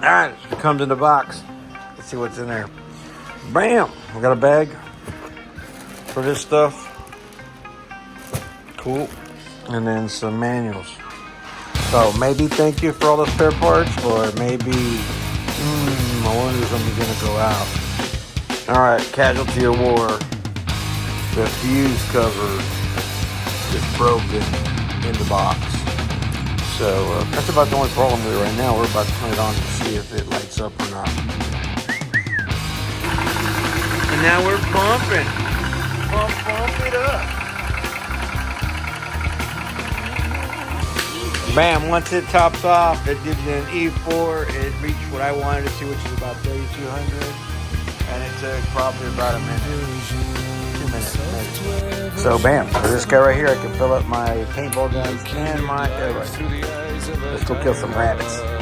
Alright, it comes in the box. Let's see what's in there. Bam! We got a bag for this stuff. Cool. And then some manuals. So maybe thank you for all the spare parts, or maybe I wonder if I'm gonna go out. Alright, casualty of war. The fuse cover is broken in the box. So that's about the only problem with it right now. We're about to turn it on to see if it lights up or not. And now we're pumping. Pump it up. Bam, once it tops off, it gives you an E4. It reached what I wanted to see, which is about 3,200. And it took probably about a minute. 2 minutes, maybe. So bam, with this guy right here, I can fill up my paintball guns and my air rifle. Let's go kill some rabbits.